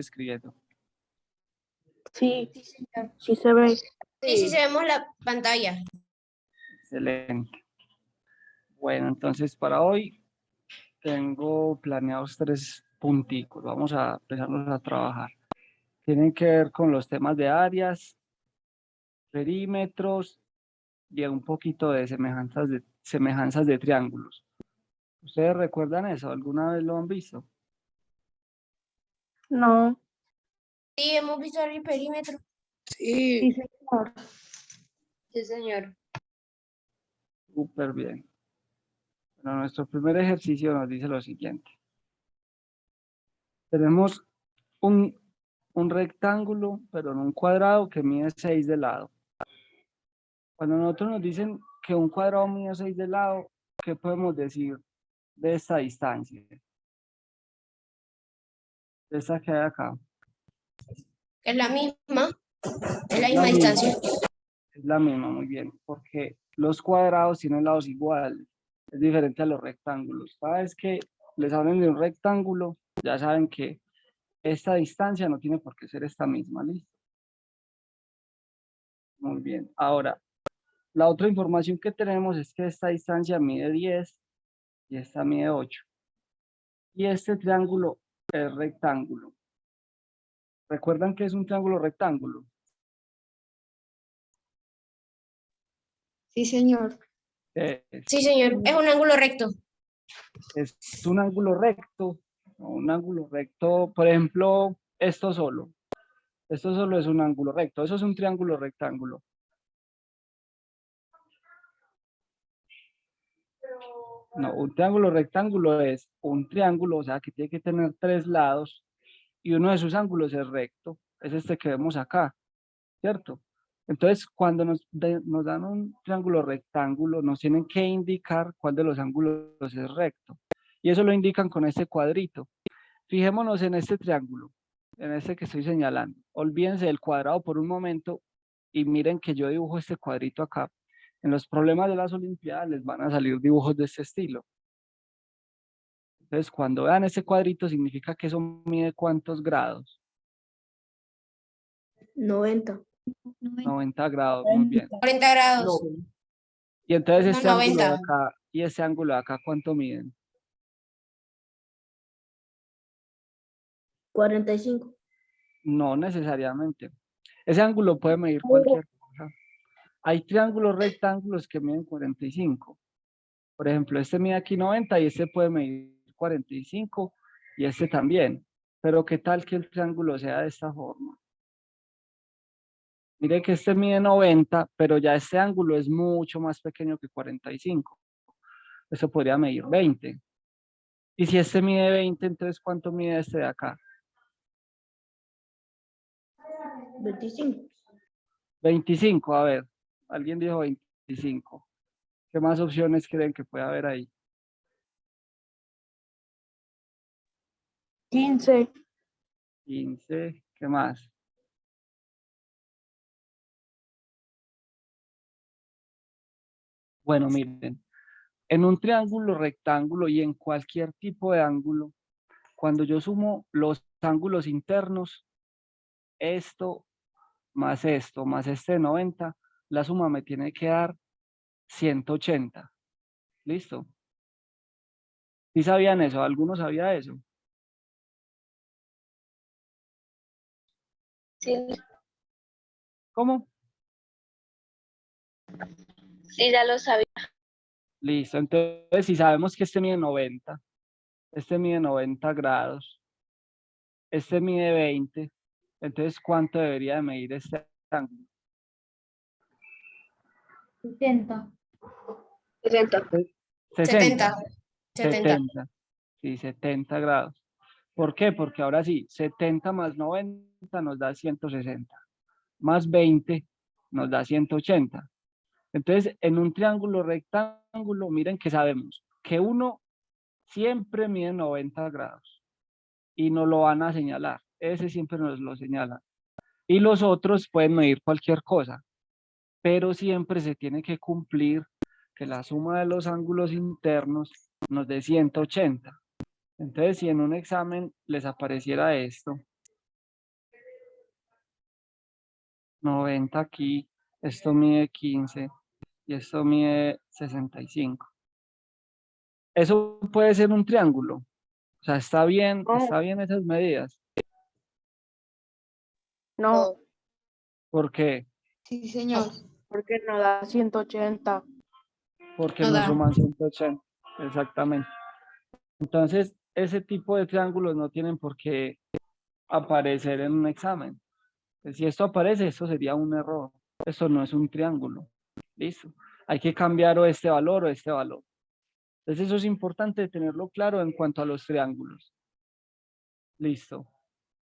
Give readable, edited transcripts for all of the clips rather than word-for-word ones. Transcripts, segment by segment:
escribiendo? Sí, sí se ve. Sí, sí, vemos la pantalla. Excelente. Bueno, entonces para hoy tengo planeados 3 punticos. Vamos a empezarnos a trabajar. Tienen que ver con los temas de áreas, perímetros y un poquito de semejanzas de triángulos. ¿Ustedes recuerdan eso? ¿Alguna vez lo han visto? No. Sí, hemos visto el perímetro. Sí, señor. Sí, señor. Súper bien. Bueno, nuestro primer ejercicio nos dice lo siguiente. Tenemos un rectángulo, pero en un cuadrado que mide 6 de lado. Cuando nosotros nos dicen que un cuadrado mide 6 de lado, ¿qué podemos decir de esta distancia? De esta que hay acá. Es la misma. Es la Es la misma distancia. Es la misma, muy bien, porque los cuadrados tienen lados iguales. Es diferente a los rectángulos. Cada vez que les hablen de un rectángulo, ya saben que esta distancia no tiene por qué ser esta misma, ¿listo? Muy bien. Ahora, la otra información que tenemos es que esta distancia mide 10 y esta mide 8. Y este triángulo es rectángulo. ¿Recuerdan que es un triángulo rectángulo? Sí, señor. Sí, señor. Es un ángulo recto. Es un ángulo recto. Un ángulo recto, por ejemplo, esto solo. Esto solo es un ángulo recto. Eso es un triángulo rectángulo. No, un triángulo rectángulo es un triángulo, o sea, que tiene que tener 3 lados y uno de sus ángulos es recto. Es este que vemos acá, ¿cierto? Entonces, cuando nos dan un triángulo rectángulo, nos tienen que indicar cuál de los ángulos es recto. Y eso lo indican con este cuadrito. Fijémonos en este triángulo, en este que estoy señalando. Olvídense del cuadrado por un momento y miren que yo dibujo este cuadrito acá. En los problemas de las Olimpiadas les van a salir dibujos de este estilo. Entonces, cuando vean ese cuadrito, significa que eso mide ¿cuántos grados? 90. 90 grados, muy bien. 40 grados. Y entonces No, este ángulo de 90. acá y ese ángulo de acá, ¿cuánto miden? 45. No necesariamente. Ese ángulo puede medir cualquier cosa. Hay triángulos rectángulos que miden 45. Por ejemplo, este mide aquí 90 y este puede medir 45 y este también. Pero ¿qué tal que el triángulo sea de esta forma? Mire que este mide 90, pero ya este ángulo es mucho más pequeño que 45. Eso podría medir 20. Y si este mide 20, entonces ¿cuánto mide este de acá? 25. 25, a ver. Alguien dijo 25. ¿Qué más opciones creen que puede haber ahí? 15. 15, ¿qué más? Bueno, miren, en un triángulo rectángulo y en cualquier tipo de ángulo, cuando yo sumo los ángulos internos, esto más este de 90, la suma me tiene que dar 180. ¿Listo? ¿Sí sabían eso? ¿Alguno sabía eso? Sí, ¿Cómo? sí, ya lo sabía. Listo. Entonces, si sabemos que este mide 90 grados, este mide 20, entonces, ¿cuánto debería de medir este ángulo? 70. 60. 60, 70. 70, sí, 70 grados. ¿Por qué? Porque ahora sí, 70 más 90 nos da 160, más 20 nos da 180. Entonces, en un triángulo rectángulo, miren que sabemos que uno siempre mide 90 grados y nos lo van a señalar. Ese siempre nos lo señala. Y los otros pueden medir cualquier cosa, pero siempre se tiene que cumplir que la suma de los ángulos internos nos dé 180. Entonces, si en un examen les apareciera esto, 90 aquí, esto mide 15 y esto mide 65. Eso puede ser un triángulo. O sea, está bien esas medidas. No, ¿Por qué? Sí, señor. porque no da 180. Porque No no da. suman 180. Exactamente. Entonces, ese tipo de triángulos no tienen por qué aparecer en un examen. Si esto aparece, esto sería un error. Esto no es un triángulo. Listo. Hay que cambiar o este valor o este valor. Entonces, eso es importante tenerlo claro en cuanto a los triángulos. Listo.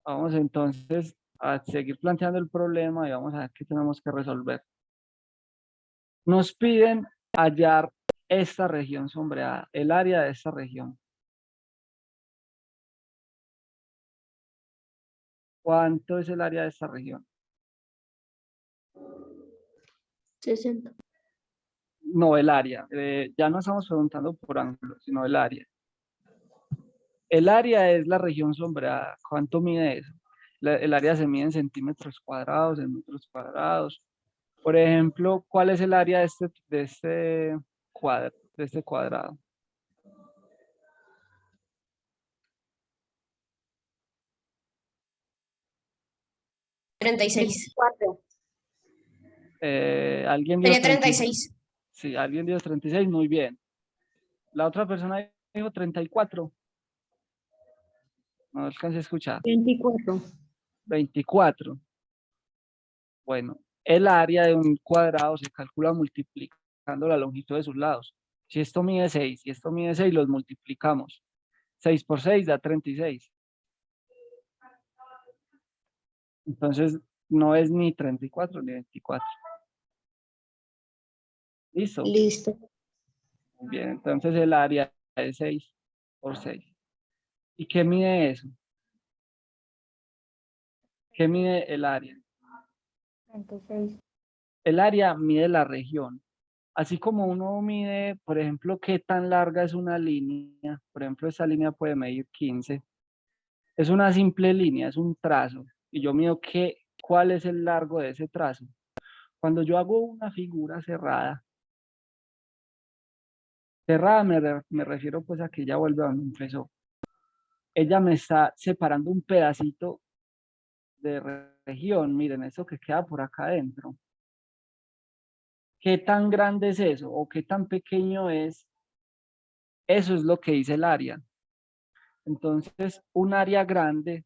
Vamos entonces a seguir planteando el problema y vamos a ver qué tenemos que resolver. Nos piden hallar esta región sombreada, el área de esta región. ¿Cuánto es el área de esta región? 60. No, el área. Ya no estamos preguntando por ángulo, sino el área. El área es la región sombreada. ¿Cuánto mide eso? El área se mide en centímetros cuadrados, en metros cuadrados. Por ejemplo, ¿cuál es el área de este cuadrado? ¿36? 4. ¿Alguien dio Sería 36? 36. Sí, alguien dio 36, muy bien. La otra persona dijo 34. No alcancé a escuchar. 24. 24. Bueno, el área de un cuadrado se calcula multiplicando la longitud de sus lados. Si esto mide 6 y esto mide 6, los multiplicamos. 6 por 6 da 36. Entonces, no es ni 34 ni 24. ¿Listo? Listo. Bien, entonces el área es 6 por 6. ¿Y qué mide eso? ¿Qué mide el área? 36. El área mide la región. Así como uno mide, por ejemplo, qué tan larga es una línea. Por ejemplo, esta línea puede medir 15. Es una simple línea, es un trazo. Y yo mido cuál es el largo de ese trazo. Cuando yo hago una figura cerrada, me refiero pues a que ella vuelve a donde empezó. Ella me está separando un pedacito de región. Miren, eso que queda por acá adentro. ¿Qué tan grande es eso? ¿O qué tan pequeño es? Eso es lo que dice el área. Entonces, un área grande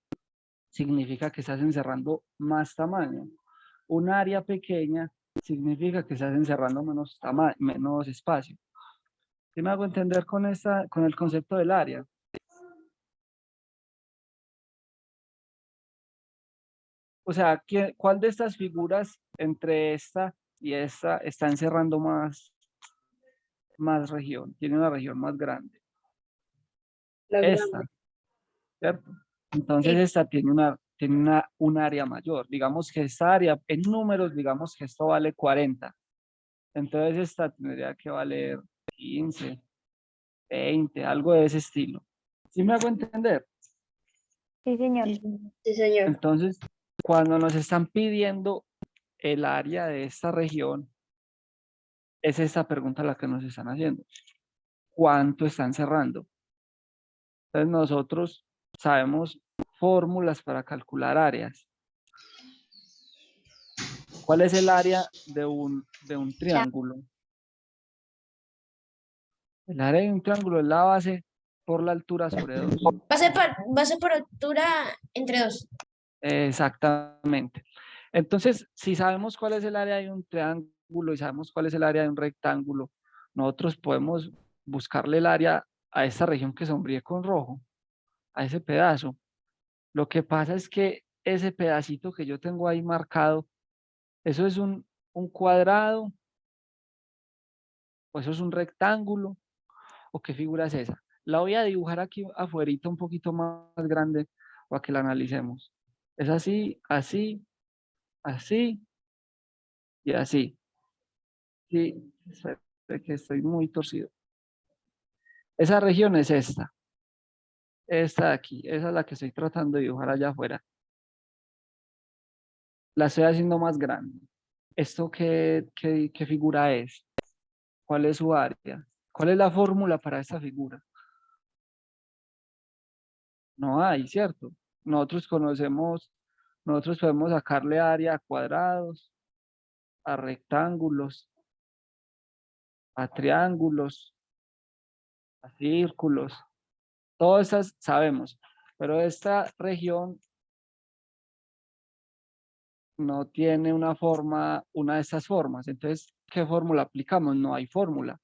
significa que estás encerrando más tamaño. Un área pequeña significa que estás encerrando menos espacio. ¿Sí me hago entender con el concepto del área? O sea, ¿cuál de estas figuras entre esta y esta está encerrando más región? Tiene una región más grande. Esta, ¿cierto? Entonces Sí. esta tiene un área mayor. Digamos que esta área, en números, digamos que esto vale 40. Entonces esta tendría que valer 15, 20, algo de ese estilo. ¿Sí me hago entender? Sí, señor. Sí, señor. Entonces, cuando nos están pidiendo el área de esta región, es esta pregunta la que nos están haciendo. ¿Cuánto están cerrando? Entonces nosotros sabemos fórmulas para calcular áreas. ¿Cuál es el área de un triángulo? El área de un triángulo es la base por la altura sobre 2. Base por altura entre 2. Exactamente. Entonces, si sabemos cuál es el área de un triángulo y sabemos cuál es el área de un rectángulo, nosotros podemos buscarle el área a esta región que sombríe con rojo, a ese pedazo. Lo que pasa es que ese pedacito que yo tengo ahí marcado, eso es un cuadrado, o eso es un rectángulo, o qué figura es esa. La voy a dibujar aquí afuera un poquito más grande para que la analicemos. Es así, así, así y así. Sí, espere que estoy muy torcido. Esa región es esta de aquí, esa es la que estoy tratando de dibujar allá afuera. la estoy haciendo más grande. ¿Esto qué figura es? ¿Cuál es su área? ¿Cuál es la fórmula para esta figura? No hay, ¿cierto? Nosotros podemos sacarle área a cuadrados, a rectángulos, a triángulos, a círculos. Todas esas sabemos, pero esta región no tiene una forma, una de estas formas. Entonces, ¿qué fórmula aplicamos? No hay fórmula.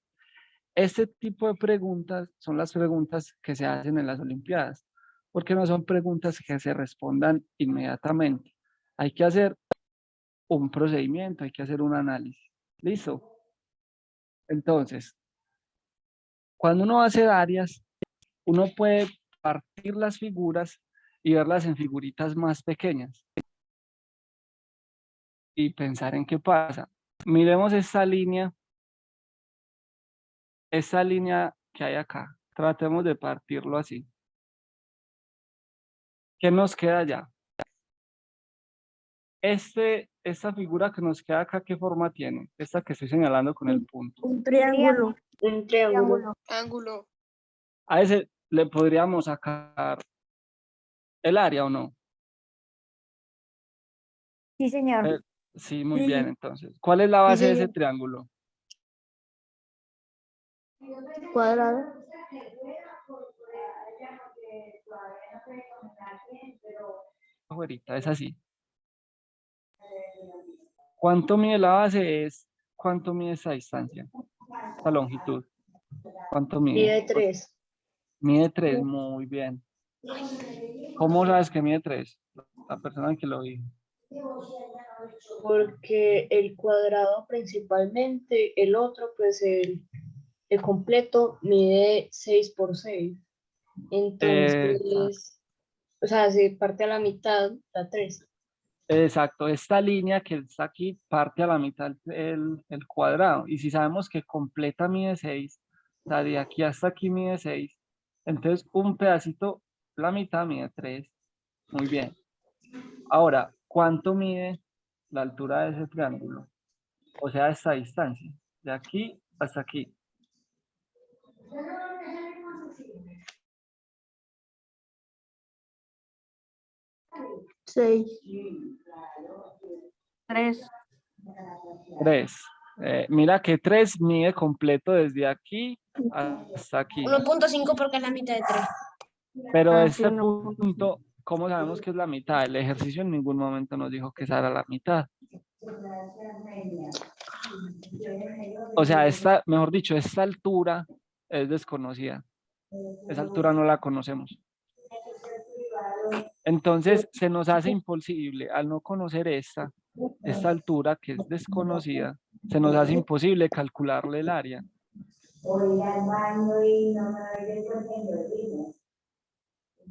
Este tipo de preguntas son las preguntas que se hacen en las Olimpiadas, porque no son preguntas que se respondan inmediatamente. Hay que hacer un procedimiento, hay que hacer un análisis. ¿Listo? Entonces, cuando uno hace áreas, uno puede partir las figuras y verlas en figuritas más pequeñas y pensar en qué pasa. Miremos esta línea que hay acá. Tratemos de partirlo así. ¿Qué nos queda allá? Esta figura que nos queda acá, ¿qué forma tiene? Esta que estoy señalando con el punto. Un triángulo. Un triángulo. Ángulo. A ese le podríamos sacar el área o no. Sí, señor. Sí, muy Sí. bien, entonces. ¿Cuál es la base de ese señor. triángulo? Cuadrado. Afuerita, es así. ¿Cuánto mide la base? ¿Cuánto mide esa distancia? Esta longitud. ¿Cuánto mide? Mide 3. Mide 3, muy bien. ¿Cómo sabes que mide 3? La persona que lo dijo. Porque el cuadrado principalmente, el otro, pues el completo mide 6 por 6. Entonces, o sea, se parte a la mitad, da 3. Exacto, esta línea que está aquí parte a la mitad el cuadrado. Y si sabemos que completa mide 6, o sea, de aquí hasta aquí mide 6, entonces un pedacito, la mitad mide 3. Muy bien. Ahora, ¿cuánto mide la altura de ese triángulo? O sea, esta distancia, de aquí hasta aquí. Seis. 3. 3. Mira que 3 mide completo desde aquí hasta aquí. 1.5 porque es la mitad de 3. Pero Ah, sí, este 1.5. punto, ¿cómo sabemos que es la mitad? El ejercicio en ningún momento nos dijo que esa era la mitad. O sea, mejor dicho, esta altura es desconocida. Esa altura no la conocemos. Entonces, se nos hace imposible, al no conocer esta altura que es desconocida, se nos hace imposible calcularle el área.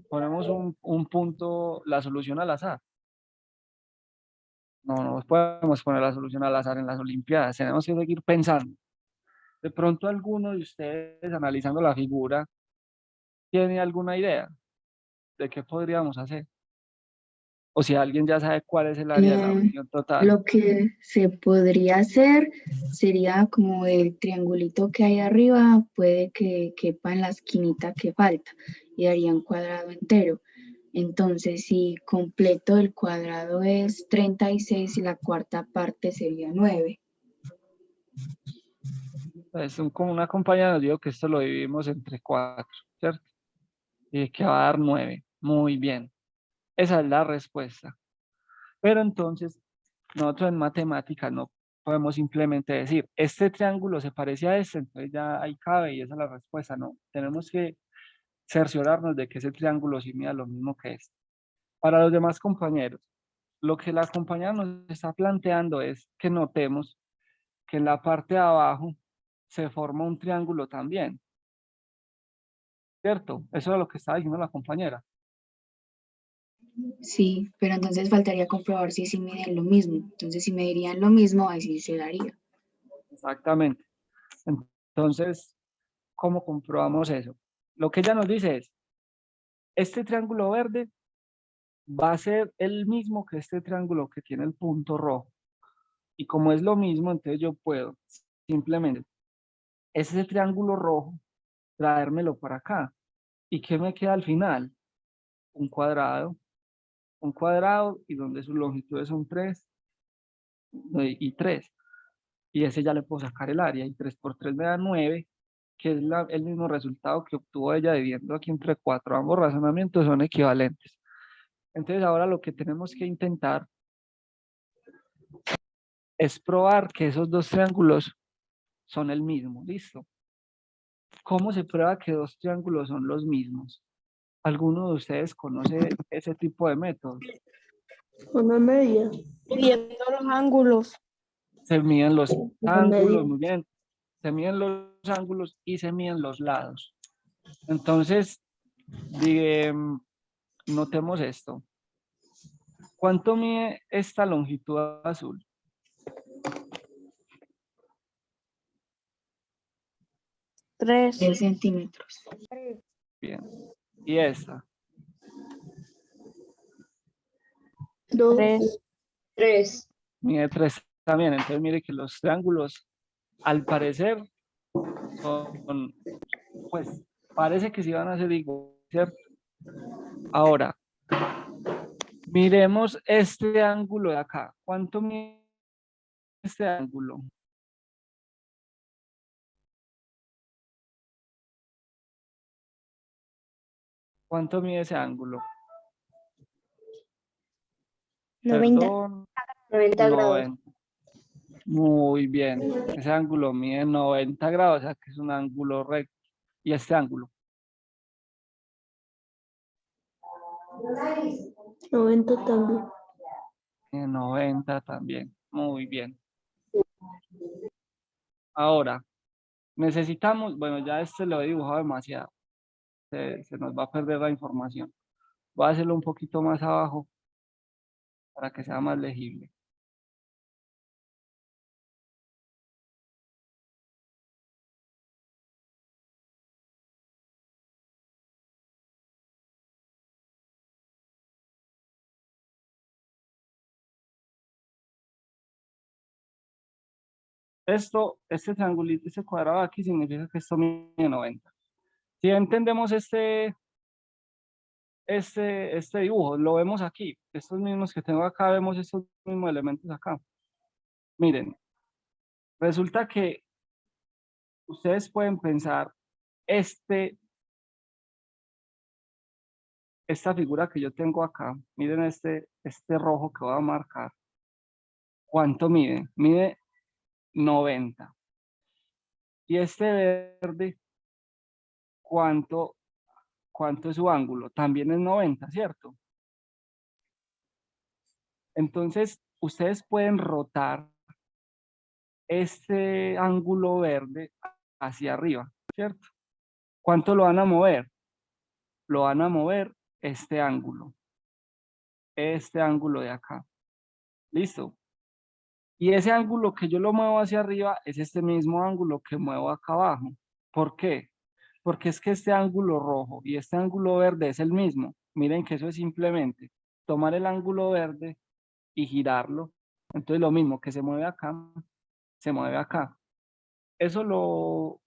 Ponemos un punto, la solución al azar. No podemos poner la solución al azar en las Olimpiadas, tenemos que seguir pensando. De pronto alguno de ustedes, analizando la figura, tiene alguna idea de qué podríamos hacer. O si alguien ya sabe cuál es el área de la región total. Lo que se podría hacer sería como el triangulito que hay arriba, puede que quepa en la esquinita que falta y daría un cuadrado entero. Entonces, si completo el cuadrado es 36 y la cuarta parte sería 9. Como una compañera nos dijo que esto lo dividimos entre 4, ¿cierto? Y que va a dar 9. Muy bien. Esa es la respuesta. Pero entonces, nosotros en matemáticas no podemos simplemente decir, este triángulo se parece a este, entonces ya ahí cabe y esa es la respuesta. No, tenemos que cerciorarnos de que ese triángulo sí mida lo mismo que este. Para los demás compañeros, lo que la compañera nos está planteando es que notemos que en la parte de abajo se forma un triángulo también. ¿Cierto? Eso es lo que estaba diciendo la compañera. Sí, pero entonces faltaría comprobar si miden lo mismo. Entonces, si medirían lo mismo, ahí sí se daría. Exactamente. Entonces, ¿cómo comprobamos eso? Lo que ella nos dice es, este triángulo verde va a ser el mismo que este triángulo que tiene el punto rojo. Y como es lo mismo, entonces yo puedo simplemente ese triángulo rojo traérmelo para acá. ¿Y qué me queda al final? Un cuadrado y donde sus longitudes son 3 y 3. Y ese ya le puedo sacar el área y 3 por 3 me da 9, que es el mismo resultado que obtuvo ella dividiendo aquí entre 4. Ambos razonamientos son equivalentes. Entonces ahora lo que tenemos que intentar es probar que esos dos triángulos son el mismo. ¿Listo? ¿Cómo se prueba que dos triángulos son los mismos? ¿Alguno de ustedes conoce ese tipo de métodos? Una media. Viendo los ángulos. Se miden los Una ángulos, media. muy bien. Se miden los ángulos y se miden los lados. Entonces, notemos esto. ¿Cuánto mide esta longitud azul? 3. 3 centímetros. Bien. ¿Y esta? 2. 3. Mide 3 también. Entonces, mire que los triángulos, al parecer, son, pues, parece que sí van a ser igual, ¿cierto? Ahora, miremos este ángulo de acá. ¿Cuánto mide este ángulo? ¿Cuánto mide ese ángulo? 90. Perdón, 90 grados. 90. Muy bien. Ese ángulo mide 90 grados, o sea que es un ángulo recto. ¿Y este ángulo? 90 también. Mide 90 también. Muy bien. Ahora, necesitamos, bueno, ya este lo he dibujado demasiado. Se nos va a perder la información. Voy a hacerlo un poquito más abajo para que sea más legible. Este triangulito, este cuadrado aquí significa que esto mide 90. Si entendemos este dibujo, lo vemos aquí. Estos mismos que tengo acá, vemos estos mismos elementos acá. Miren, resulta que ustedes pueden pensar esta figura que yo tengo acá. Miren este rojo que voy a marcar. ¿Cuánto mide? Mide 90. Y este verde, ¿cuánto es su ángulo? También es 90, ¿cierto? Entonces, ustedes pueden rotar este ángulo verde hacia arriba, ¿cierto? ¿Cuánto lo van a mover? Lo van a mover este ángulo de acá. ¿Listo? Y ese ángulo que yo lo muevo hacia arriba es este mismo ángulo que muevo acá abajo. ¿Por qué? Porque es que este ángulo rojo y este ángulo verde es el mismo. Miren que eso es simplemente tomar el ángulo verde y girarlo. Entonces lo mismo que se mueve acá, se mueve acá. Eso lo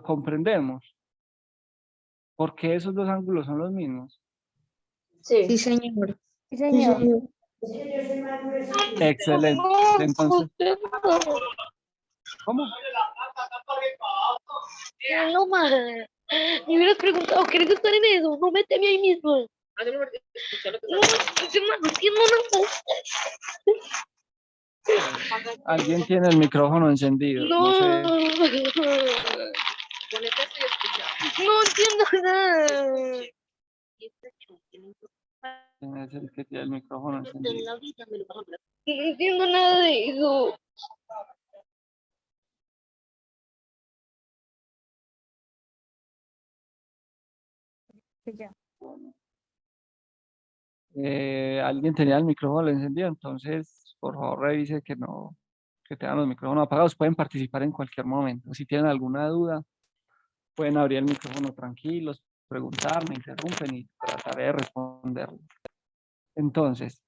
comprendemos. Porque esos dos ángulos son los mismos. Sí. señor. Sí, señor. Excelente. Entonces, ¿cómo? No más. Me hubieras preguntado, ¿querés estar en eso? No, méteme ahí mismo. No, yo no entiendo nada. Alguien tiene el micrófono encendido. No sé No entiendo nada. quién es el que tiene el micrófono encendido. No entiendo nada de eso. Ya. Alguien tenía el micrófono encendido, entonces por favor revise que tengan los micrófonos apagados. Pueden participar en cualquier momento. Si tienen alguna duda, pueden abrir el micrófono tranquilos, preguntar, me interrumpen y trataré de responderlo. Entonces,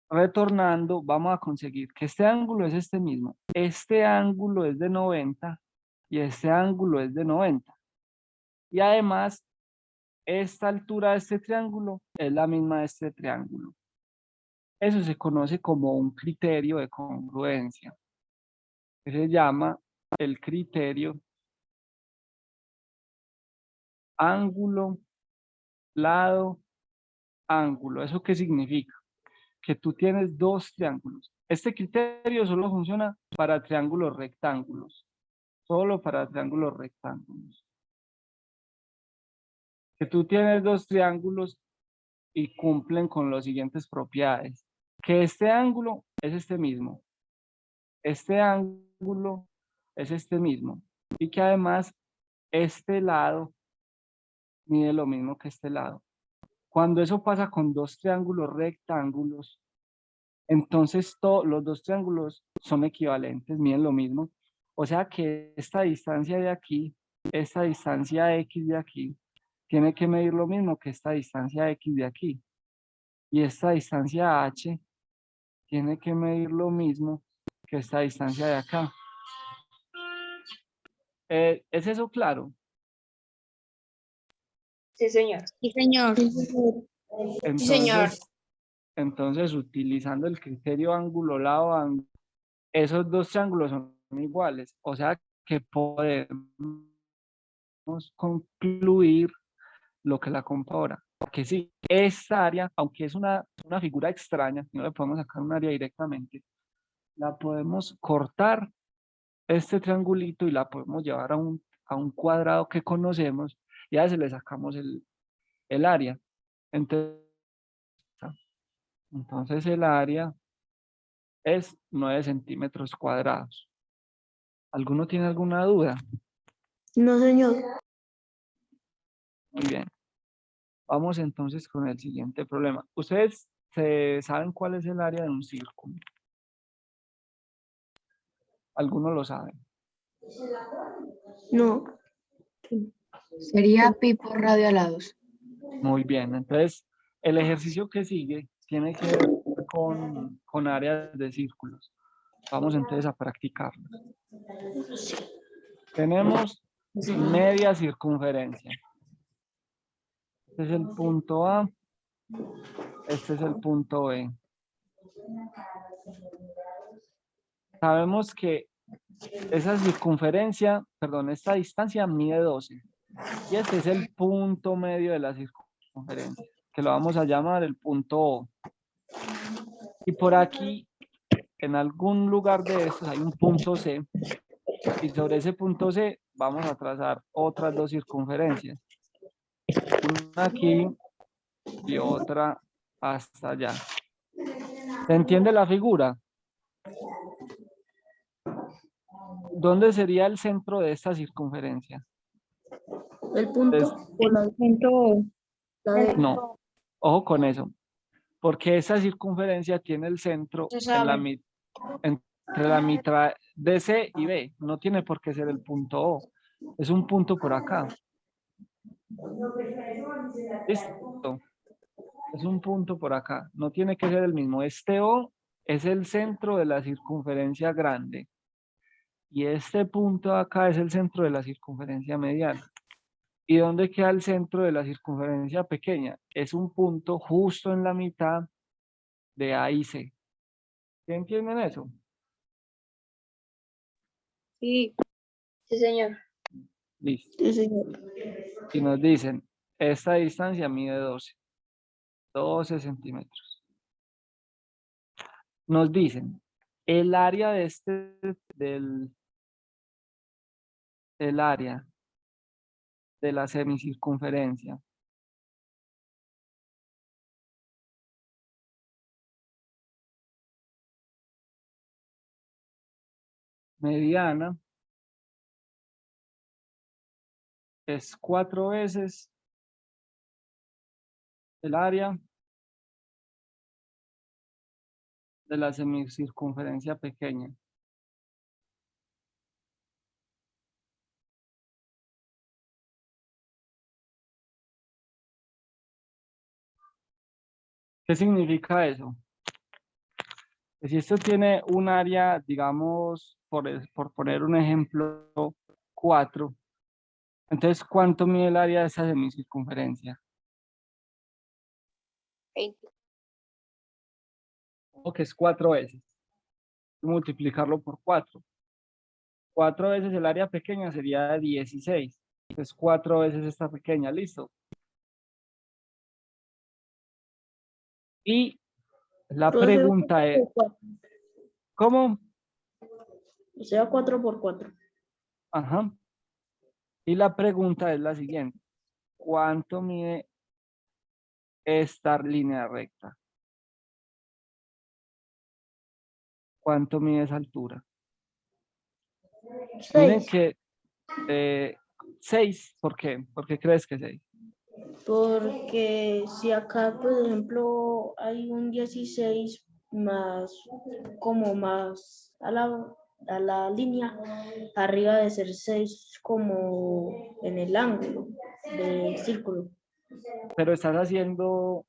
retornando, vamos a conseguir que este ángulo es este mismo. Este ángulo es de 90 y este ángulo es de 90. Y además, esta altura de este triángulo es la misma de este triángulo. Eso se conoce como un criterio de congruencia, que se llama el criterio ángulo, lado, ángulo. ¿Eso qué significa? Que tú tienes dos triángulos. Este criterio solo funciona para triángulos rectángulos. Solo para triángulos rectángulos. Que tú tienes dos triángulos y cumplen con las siguientes propiedades. Que este ángulo es este mismo. Este ángulo es este mismo. Y que además este lado mide lo mismo que este lado. Cuando eso pasa con dos triángulos rectángulos, entonces los dos triángulos son equivalentes, miden lo mismo. O sea que esta distancia de aquí, esta distancia X de aquí, tiene que medir lo mismo que esta distancia X de aquí. Y esta distancia H tiene que medir lo mismo que esta distancia de acá. ¿Es eso claro? Sí, señor. Sí, señor. Sí, señor. Entonces, utilizando el criterio ángulo, lado, ángulo, esos dos triángulos son iguales. O sea que podemos concluir lo que la compara. Porque sí, esta área, aunque es una figura extraña, no le podemos sacar un área directamente, la podemos cortar este triangulito y la podemos llevar a un cuadrado que conocemos y a ese le sacamos el área. Entonces el área es 9 centímetros cuadrados. ¿Alguno tiene alguna duda? No, señor. Muy bien. Vamos entonces con el siguiente problema. ¿Ustedes saben cuál es el área de un círculo? ¿Alguno lo sabe? No. Sería pi por radio al lado. Muy bien. Entonces, el ejercicio que sigue tiene que ver con áreas de círculos. Vamos entonces a practicarlo. Tenemos media circunferencia. Este es el punto A. Este es el punto B. Sabemos que esa circunferencia, perdón, esta distancia mide 12. Y este es el punto medio de la circunferencia, que lo vamos a llamar el punto O. Y por aquí, en algún lugar de estos, hay un punto C. Y sobre ese punto C vamos a trazar otras dos circunferencias. Una aquí y otra hasta allá. ¿Se entiende la figura? ¿Dónde sería el centro de esta circunferencia? El punto. No, ojo con eso. Porque esa circunferencia tiene el centro en la, entre la mitad de C y B. No tiene por qué ser el punto O. Es un punto por acá. ¿Listo? Es un punto por acá. No tiene que ser el mismo. Este O es el centro de la circunferencia grande. Y este punto de acá es el centro de la circunferencia mediana. ¿Y dónde queda el centro de la circunferencia pequeña? Es un punto justo en la mitad de A y C. ¿Sí entienden eso? Sí. Sí, señor. Listo. Sí, señor. Y nos dicen, esta distancia mide 12 centímetros. Nos dicen, el área de el área de la semicircunferencia mediana es 4 veces el área de la semicircunferencia pequeña. ¿Qué significa eso? Que si esto tiene un área, digamos, por poner un ejemplo, 4, entonces, ¿cuánto mide el área de esa semicircunferencia? 20. O que es 4 veces. Multiplicarlo por 4. 4 veces el área pequeña sería 16. Entonces, 4 veces esta pequeña, listo. Y la Profe, pregunta es, ¿cómo? o sea, 4 por 4. Ajá. Y la pregunta es la siguiente. ¿Cuánto mide esta línea recta? ¿Cuánto mide esa altura? Miren 6. que 6, ¿por qué? ¿Por qué crees que 6? Porque si acá, por ejemplo, hay un 16 más, como más a la línea, arriba de ser 6 como en el ángulo del círculo. Pero estás haciendo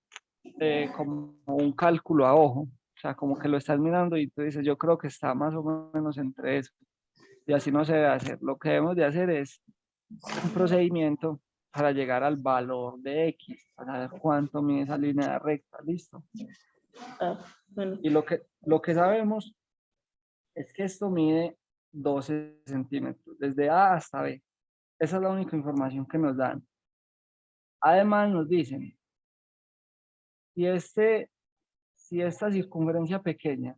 como un cálculo a ojo. O sea, como que lo estás mirando y tú dices, yo creo que está más o menos entre eso. Y así no se debe hacer. Lo que debemos de hacer es un procedimiento para llegar al valor de X, para saber cuánto mide esa línea recta, listo. Ah, bueno, Y lo que sabemos es que esto mide 12 centímetros, desde A hasta B. Esa es la única información que nos dan. Además nos dicen, si esta circunferencia pequeña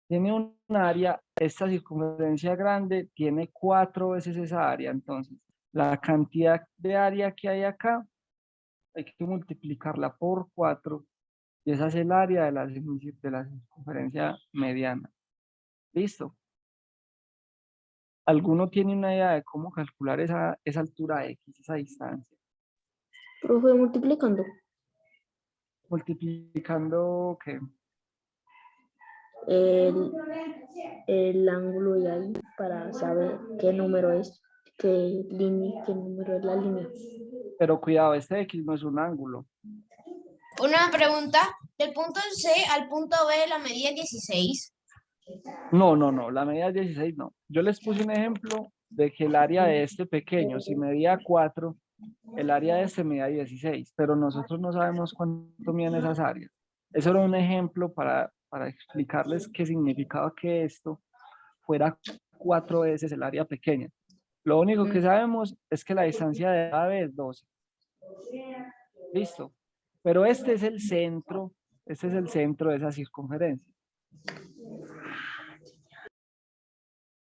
tiene un área, esta circunferencia grande tiene 4 veces esa área. Entonces, la cantidad de área que hay acá hay que multiplicarla por 4 y esa es el área de la circunferencia mediana. ¿Listo? ¿Alguno tiene una idea de cómo calcular esa altura X, esa distancia? profe, multiplicando Multiplicando, ¿qué? el, el ángulo de ahí para saber qué número es, qué línea, qué número es la línea. Pero cuidado, este X no es un ángulo. Una pregunta. Del punto C al punto B la medida es 16. No, no, no, la medida es 16, no. Yo les puse un ejemplo de que el área de este pequeño, si medía 4, el área de este medía 16, pero nosotros no sabemos cuánto miden esas áreas. Eso era un ejemplo para explicarles qué significaba que esto fuera 4 veces el área pequeña. Lo único que sabemos es que la distancia de AB es 12. Listo. Pero este es el centro de esa circunferencia.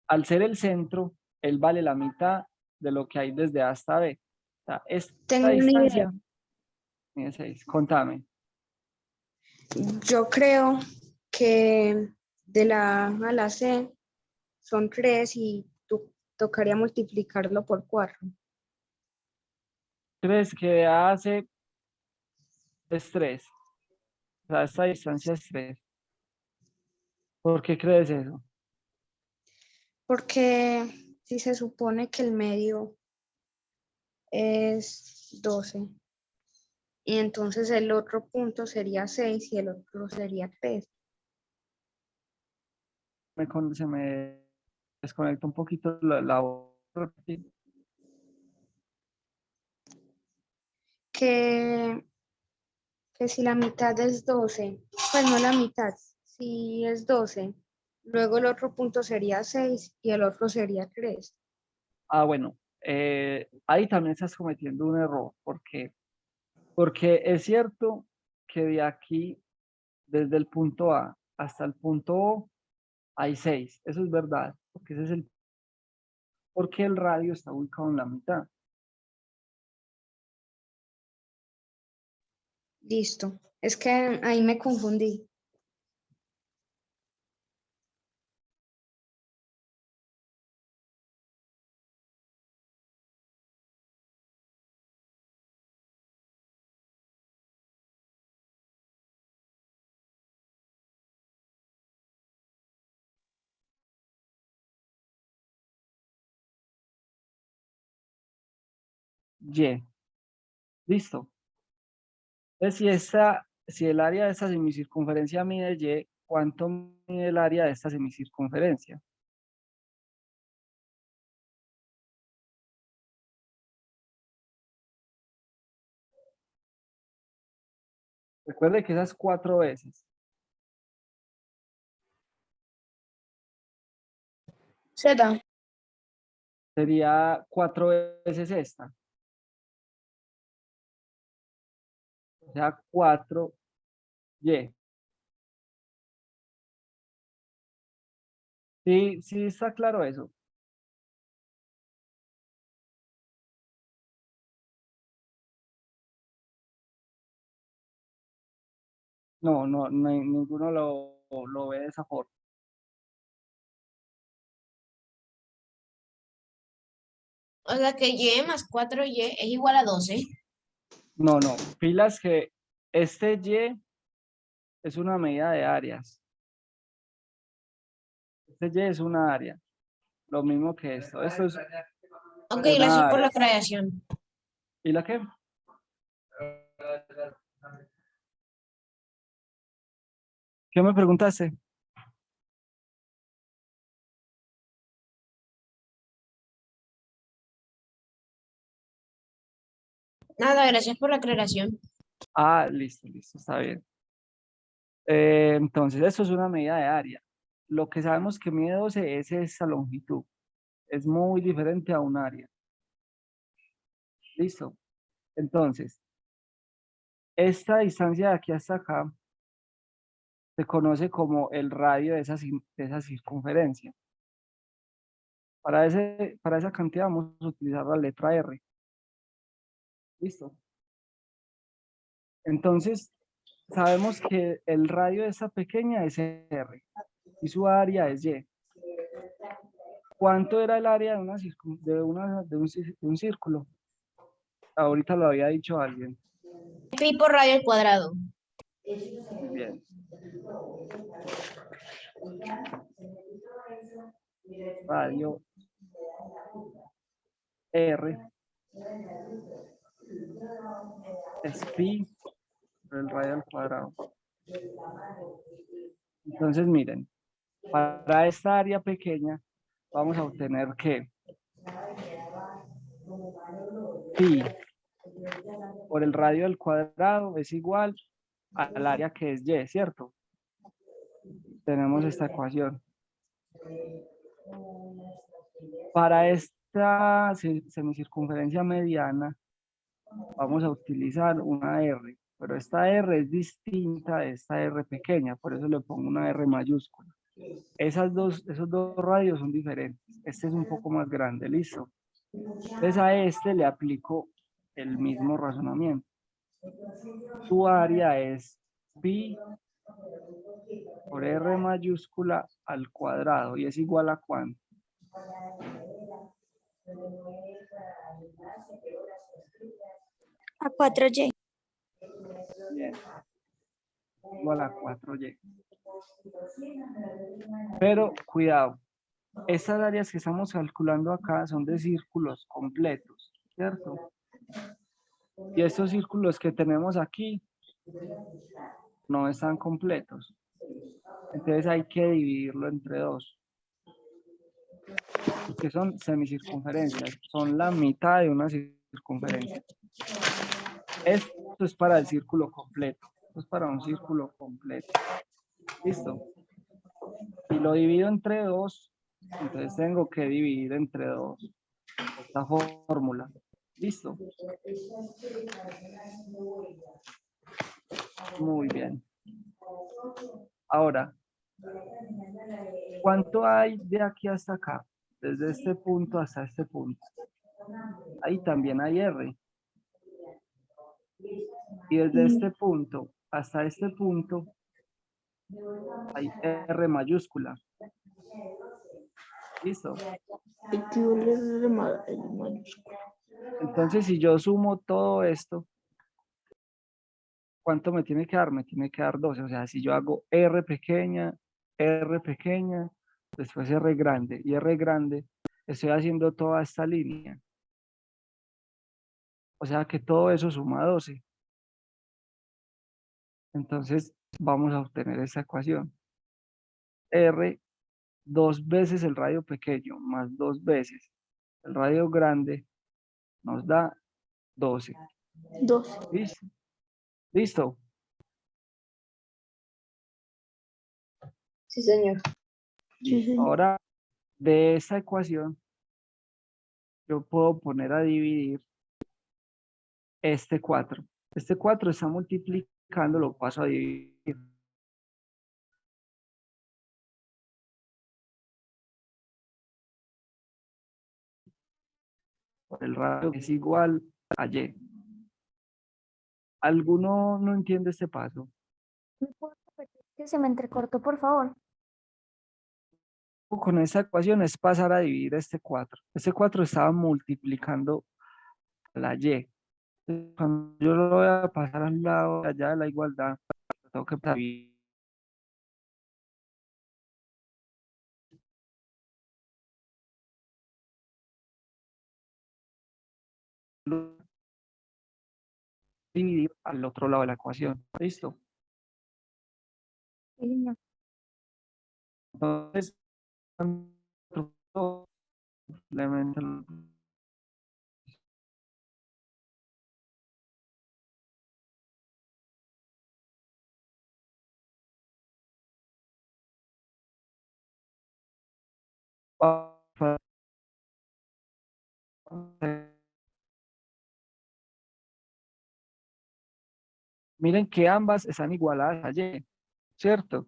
Al ser el centro, él vale la mitad de lo que hay desde A hasta B. O sea, esta Tengo una idea. distancia, mide 6. Contame. Yo creo que de la A a la C son 3 y tocaría multiplicarlo por 4. ¿Crees que hace es 3? O sea, esta distancia es 3. ¿Por qué crees eso? Porque si se supone que el medio es 12 y entonces el otro punto sería 6 y el otro sería 3. Se me desconecta un poquito la voz. Que, que si la mitad es 12, pues no la mitad, si es 12, luego el otro punto sería 6 y el otro sería 3. Bueno, ahí también estás cometiendo un error. Porque es cierto que de aquí, desde el punto A hasta el punto O, hay 6. Eso es verdad, porque el radio está ubicado en la mitad. Listo. Es que ahí me confundí. Y, listo. Entonces, si esta si el área de esta semicircunferencia mide y, ¿cuánto mide el área de esta semicircunferencia? Recuerde que esas 4 veces. Z. Sería 4 veces esta. O sea, 4y. Sí, sí está claro eso. No, ninguno lo ve de esa forma. O sea que y más 4y es igual a 12. No, pilas que este y es una medida de áreas. Este y es una área. Lo mismo que esto. Esto es Ok, una gracias por área. la creación. ¿Y la qué? ¿Qué me preguntaste? Nada, gracias por la aclaración. Ah, listo, está bien. Entonces, esto es una medida de área. Lo que sabemos que mide 12 es esa longitud. Es muy diferente a un área. Listo. Entonces, esta distancia de aquí hasta acá se conoce como el radio de esa circunferencia. Para esa cantidad vamos a utilizar la letra R. Listo. Entonces, sabemos que el radio de esa pequeña es R y su área es Y. ¿Cuánto era el área de un círculo? Ahorita lo había dicho alguien. Pi por radio al cuadrado. Muy bien. Radio R es pi por el radio al cuadrado. Entonces, miren, para esta área pequeña vamos a obtener que pi por el radio al cuadrado es igual al área que es y, ¿cierto? Tenemos esta ecuación. Para esta semicircunferencia mediana vamos a utilizar una R, pero esta R es distinta de esta R pequeña, por eso le pongo una R mayúscula. Esos dos radios son diferentes. Este es un poco más grande, listo. Entonces a este le aplico el mismo razonamiento. Su área es pi por R mayúscula al cuadrado y es igual a ¿cuánto? A 4Y. Bien. Igual a 4y. Pero cuidado, estas áreas que estamos calculando acá son de círculos completos, ¿cierto? Y estos círculos que tenemos aquí no están completos. Entonces hay que dividirlo entre 2. Que son semicircunferencias, son la mitad de una circunferencia. Esto es para el círculo completo. Esto es para un círculo completo. ¿Listo? Y lo divido entre 2, entonces tengo que dividir entre 2 esta fórmula. ¿Listo? Muy bien. Ahora, ¿cuánto hay de aquí hasta acá? Desde este punto hasta este punto. Ahí también hay R. Y desde este punto hasta este punto hay R mayúscula. ¿Listo? Entonces, si yo sumo todo esto, ¿cuánto me tiene que dar? Me tiene que dar 12. O sea, si yo hago R pequeña, después R grande y R grande, estoy haciendo toda esta línea. O sea que todo eso suma 12. Entonces vamos a obtener esta ecuación. R 2 veces el radio pequeño más 2 veces el radio grande nos da 12. 12. ¿Listo? ¿Listo? Sí, señor. Sí, señor. Ahora, de esta ecuación, yo puedo poner a dividir este 4. Este 4 está multiplicando, lo paso a dividir. Por el radio que es igual a Y. ¿Alguno no entiende este paso? ¿Me puedo repetir que se me entrecortó, por favor? Con esta ecuación es pasar a dividir este 4. Este 4 estaba multiplicando la Y. Cuando yo lo voy a pasar al lado de allá de la igualdad, tengo que dividir al otro lado de la ecuación. ¿Listo? Sí, señor. Entonces, simplemente miren que ambas están igualadas a Y, ¿cierto?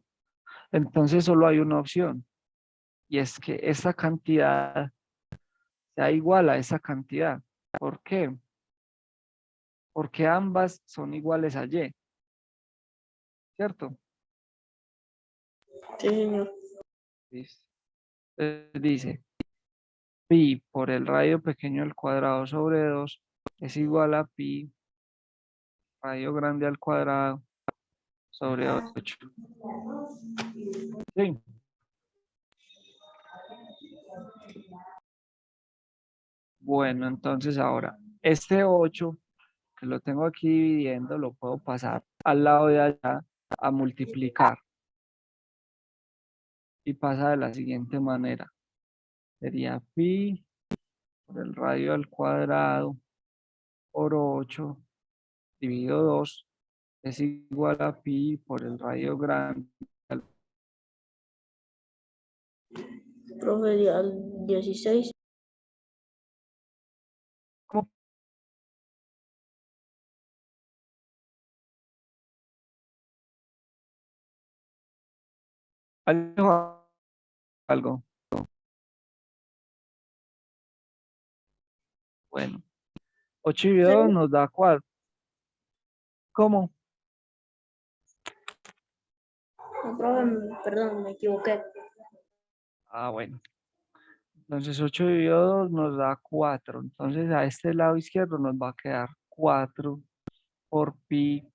Entonces solo hay una opción, y es que esa cantidad sea igual a esa cantidad. ¿Por qué? Porque ambas son iguales a Y, ¿cierto? Sí, señor. Listo. Dice, pi por el radio pequeño al cuadrado sobre 2 es igual a pi radio grande al cuadrado sobre 8. Sí. Bueno, entonces ahora, este 8, que lo tengo aquí dividiendo, lo puedo pasar al lado de allá a multiplicar. Y pasa de la siguiente manera. Sería pi por el radio al cuadrado por 8 dividido 2 es igual a pi por el radio grande. Profe, al 16. ¿Cómo? Algo. Bueno, 8 y 2 nos da 4. ¿Cómo? No, profe, perdón, me equivoqué. Ah, bueno. Entonces 8 dividido 2 nos da 4. Entonces a este lado izquierdo nos va a quedar 4 por pi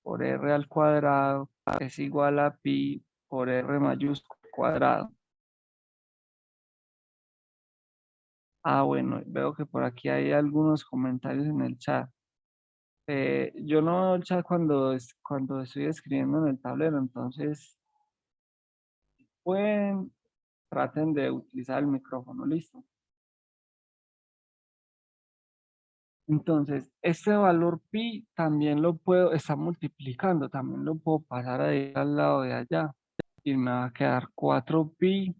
por r al cuadrado es igual a pi por r mayúsculo cuadrado. Ah, bueno, veo que por aquí hay algunos comentarios en el chat. Yo no veo el chat cuando estoy escribiendo en el tablero, entonces traten de utilizar el micrófono, listo. Entonces, este valor pi también está multiplicando, también lo puedo pasar ahí al lado de allá. Y me va a quedar 4 pi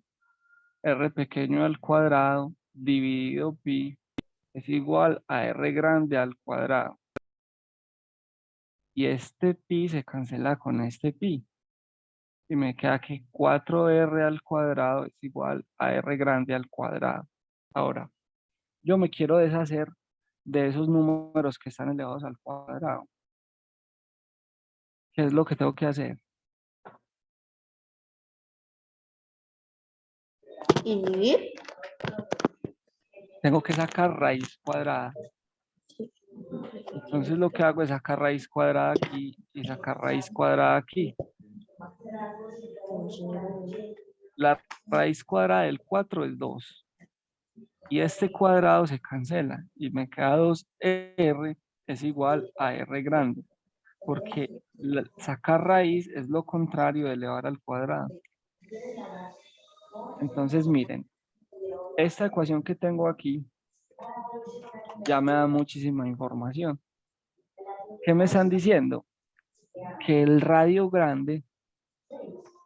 r pequeño al cuadrado dividido pi es igual a r grande al cuadrado. Y este pi se cancela con este pi. Y me queda que 4r al cuadrado es igual a r grande al cuadrado. Ahora, yo me quiero deshacer de esos números que están elevados al cuadrado. ¿Qué es lo que tengo que hacer? ¿Y dividir? Tengo que sacar raíz cuadrada. Entonces lo que hago es sacar raíz cuadrada aquí y sacar raíz cuadrada aquí. La raíz cuadrada del 4 es 2. Y este cuadrado se cancela y me queda 2r es igual a r grande. porque sacar raíz es lo contrario de elevar al cuadrado. Entonces, miren, esta ecuación que tengo aquí ya me da muchísima información. ¿Qué me están diciendo? Que el radio grande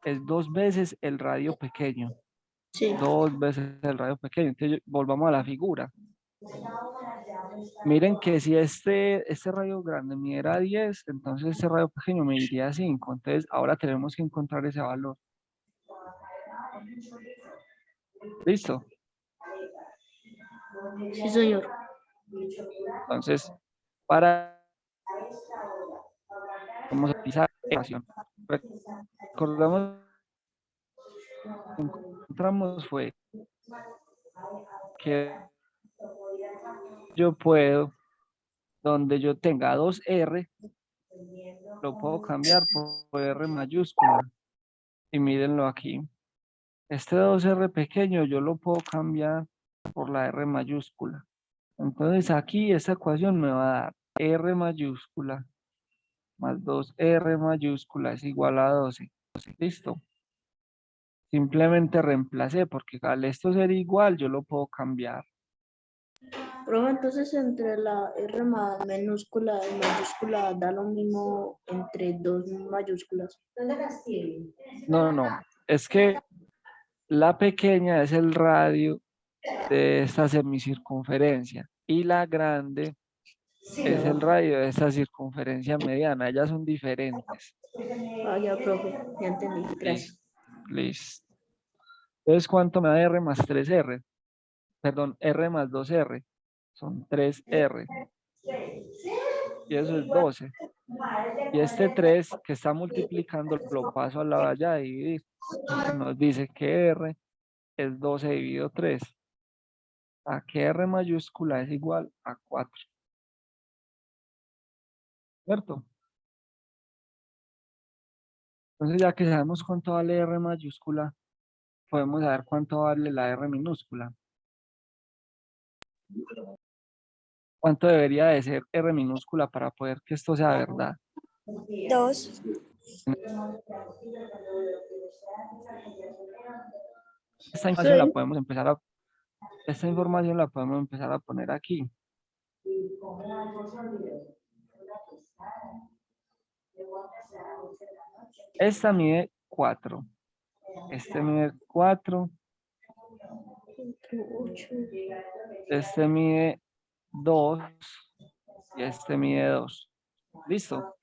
es 2 veces el radio pequeño. Sí. 2 veces el radio pequeño. Entonces, volvamos a la figura. Miren que si este radio grande midiera 10, entonces este radio pequeño mediría 5. Entonces, ahora tenemos que encontrar ese valor. ¿Listo? Sí, señor. Entonces, vamos a utilizar ecuación. Recordamos que encontramos fue que yo puedo, donde yo tenga 2R, lo puedo cambiar por R mayúscula. Y mírenlo aquí. Este 2R pequeño yo lo puedo cambiar por la R mayúscula. Entonces aquí esta ecuación me va a dar R mayúscula más 2R mayúscula es igual a 12. ¿Listo? Simplemente reemplacé porque al esto ser igual yo lo puedo cambiar. Profe, entonces entre la R minúscula y mayúscula da lo mismo entre 2 mayúsculas. No. Es que la pequeña es el radio de esta semicircunferencia y la grande es el radio de esta circunferencia mediana. Ellas son diferentes. Ah, ya, profe, ya entendí. Gracias. Listo. Entonces, ¿cuánto me da R más 3R? Perdón, R más 2R. Son 3R. Y eso es 12. Y este 3 que está multiplicando lo paso al lado de allá a dividir. Nos dice que R es 12 dividido 3. A que R mayúscula es igual a 4. ¿Cierto? Entonces, ya que sabemos cuánto vale R mayúscula, podemos saber cuánto vale la R minúscula. ¿Cuánto debería de ser R minúscula para poder que esto sea verdad? 2. Esta información la podemos empezar a, esta información la podemos empezar a poner aquí. Esta mide 4. Este mide 4. Este mide 2. Y este mide 2. ¿Listo?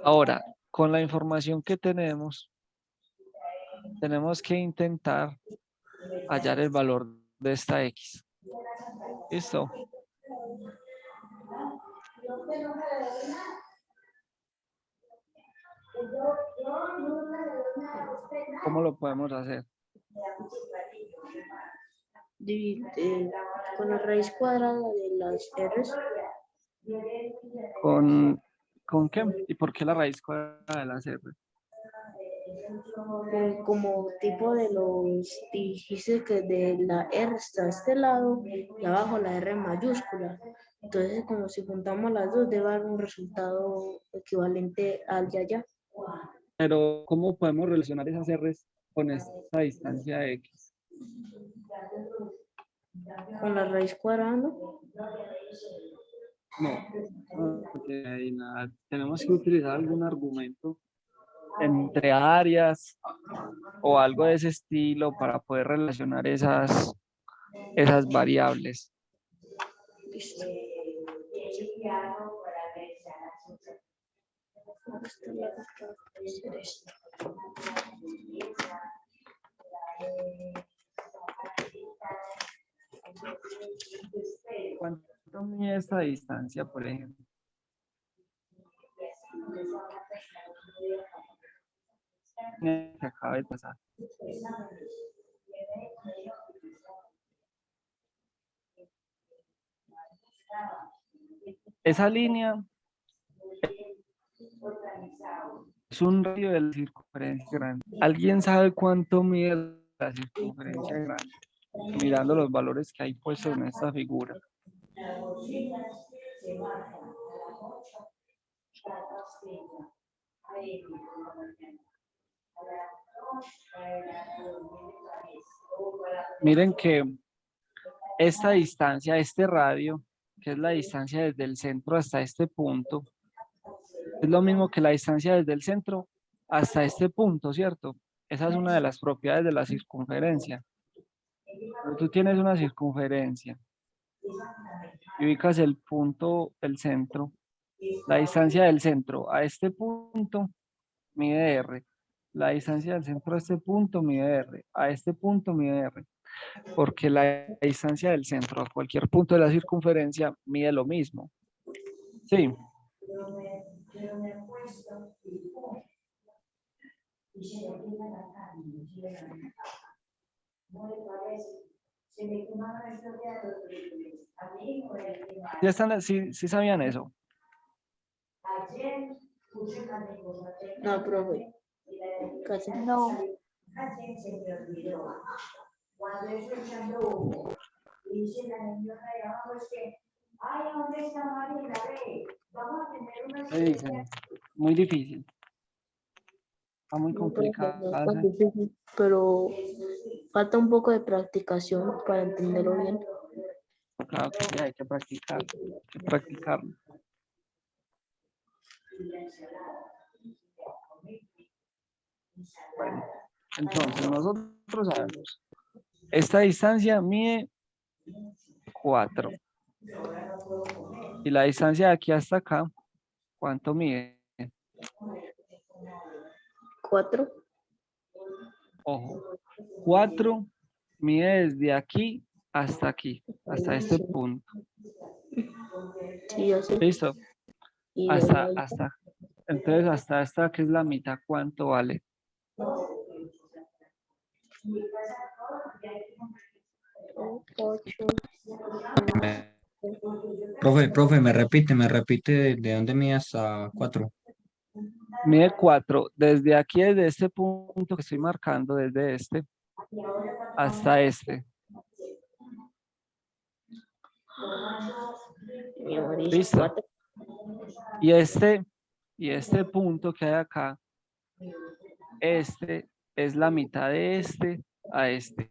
Ahora, con la información que tenemos que intentar hallar el valor de esta X. ¿Listo? ¿Cómo lo podemos hacer? Con la raíz cuadrada de las R's. ¿Con qué? ¿Y por qué la raíz cuadrada de la R? Como tipo de los, dijiste que de la R está a este lado y abajo la R mayúscula. Entonces, como si juntamos las dos, debe dar un resultado equivalente al de allá. Pero, ¿cómo podemos relacionar esas R's con esta distancia de X? Con la raíz cuadrada, ¿no? No, porque ahí nada. Tenemos que utilizar algún argumento entre áreas o algo de ese estilo para poder relacionar esas variables. Listo. ¿Cuánto mide esta distancia, por ejemplo? Que acaba de pasar. Esa línea es un radio de la circunferencia grande. ¿Alguien sabe cuánto mide la circunferencia grande? Mirando los valores que hay puestos en esta figura. Miren que esta distancia, este radio, que es la distancia desde el centro hasta este punto, es lo mismo que la distancia desde el centro hasta este punto, ¿cierto? Esa es una de las propiedades de la circunferencia. Cuando tú tienes una circunferencia y ubicas el punto, el centro, la distancia del centro a este punto mide R. La distancia del centro a este punto mide R. A este punto mide R. Porque la distancia del centro a cualquier punto de la circunferencia mide lo mismo. Sí. ¿Ya están, sí sabían eso? No, profe. Casi. No. ¿Qué dicen? Muy difícil. Está muy No, profe, no es complicado. tan difícil, pero falta un poco de practicación para entenderlo bien. Claro que sí, hay que practicar. Hay que practicarlo. Bueno, entonces nosotros sabemos. Esta distancia mide 4. Y la distancia de aquí hasta acá, ¿cuánto mide? 4. Ojo, 4 mide desde aquí, hasta este punto. Sí, así. ¿Listo? Y Entonces hasta esta que es la mitad, ¿cuánto vale? 8. Profe, me repite de dónde mide hasta 4. Mide 4. Desde aquí, desde este punto que estoy marcando, desde este hasta este. ¿Listo? Y este punto que hay acá, este es la mitad de este a este.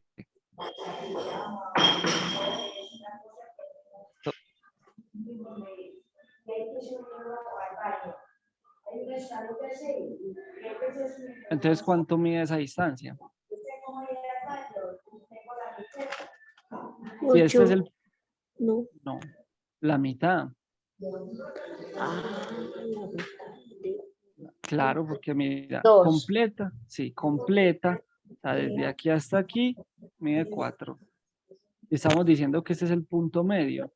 Entonces, ¿cuánto mide esa distancia? Si este es el... No. No, la mitad. Claro, porque mira, 2. completa, sí, completa, o sea, desde aquí hasta aquí, mide 4. Estamos diciendo que este es el punto medio.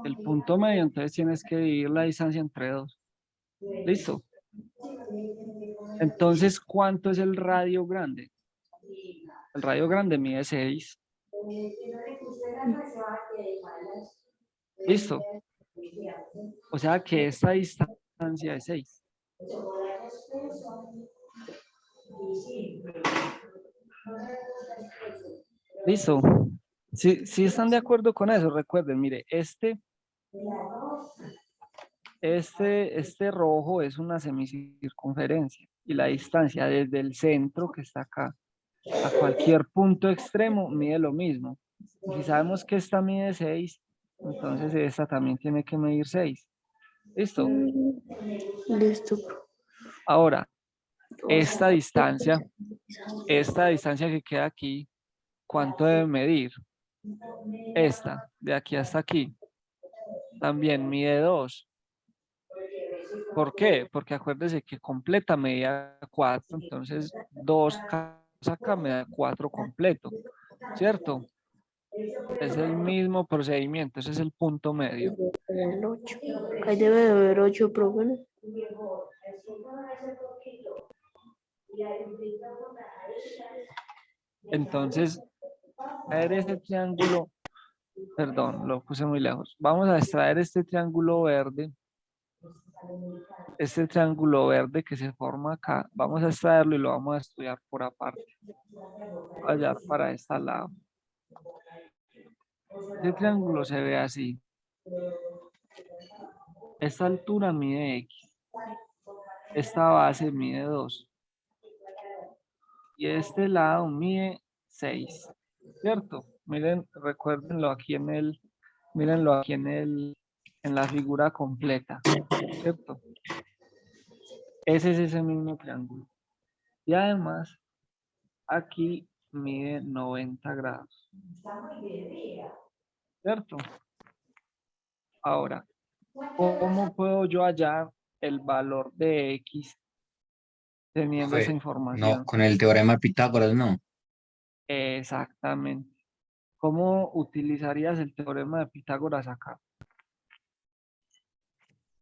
El punto medio, entonces tienes que dividir la distancia entre 2. ¿Listo? Entonces, ¿cuánto es el radio grande? El radio grande mide 6. ¿Listo? O sea que esta distancia es 6. ¿Listo? Si están de acuerdo con eso, recuerden, mire, este rojo es una semicircunferencia y la distancia desde el centro que está acá a cualquier punto extremo mide lo mismo. Y si sabemos que esta mide 6, entonces esta también tiene que medir 6. ¿Listo? Listo. Ahora, esta distancia que queda aquí, ¿cuánto debe medir? Esta, de aquí hasta aquí, también mide 2. ¿Por qué? Porque acuérdense que completa medía 4, entonces 2 acá me da 4 completo, ¿cierto? Es el mismo procedimiento, ese es el punto medio. El 8. Ahí debe de haber 8, profe. ¿No? Entonces, a ver este triángulo, perdón, lo puse muy lejos. Vamos a extraer este triángulo verde. Este triángulo verde que se forma acá, vamos a extraerlo y lo vamos a estudiar por aparte. Allá para este lado. Este triángulo se ve así. Esta altura mide X. Esta base mide 2. Y este lado mide 6. ¿Cierto? Miren, recuérdenlo aquí mírenlo aquí en la figura completa. ¿Cierto? Ese es ese mismo triángulo. Y además, aquí mide 90 grados. ¿Cierto? Ahora, ¿cómo puedo yo hallar el valor de X teniendo esa Profe, no, información? con el teorema de Pitágoras no. Exactamente. ¿Cómo utilizarías el teorema de Pitágoras acá?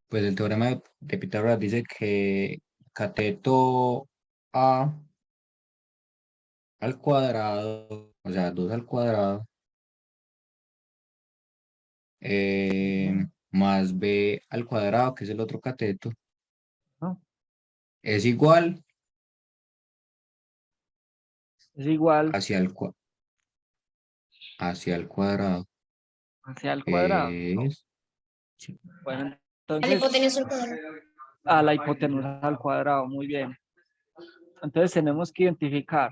Pues el teorema de Pitágoras dice que cateto A al cuadrado, o sea, 2 al cuadrado, más B al cuadrado, que es el otro cateto, ¿No? es igual Es igual hacia hacia el cuadrado. hacia el cuadrado. Es, sí, Bueno, A la entonces hipotenusa al cuadrado. a la hipotenusa al cuadrado. Muy bien. Entonces tenemos que identificar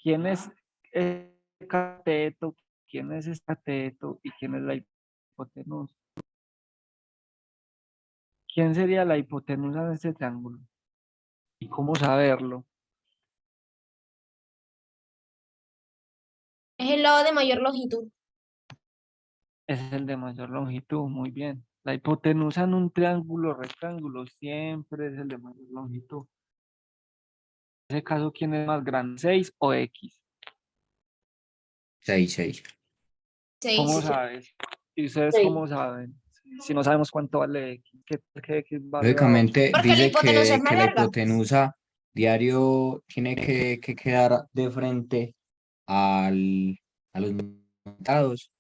quién es el cateto, quién es este cateto y quién es la hipotenusa. ¿Quién sería la hipotenusa de este triángulo? ¿Y cómo saberlo? Es el lado de mayor longitud. Ese es el de mayor longitud, muy bien. La hipotenusa en un triángulo rectángulo siempre es el de mayor longitud. En ese caso, ¿quién es más grande? ¿6 o X? 6, 6. ¿Cómo 6. sabes? ¿Y ustedes Seis. cómo saben? Si no sabemos cuánto vale X, ¿qué X vale a 8? Lógicamente Porque la dice hipotenusa es más que la larga. hipotenusa diario tiene que quedar de frente a los dados.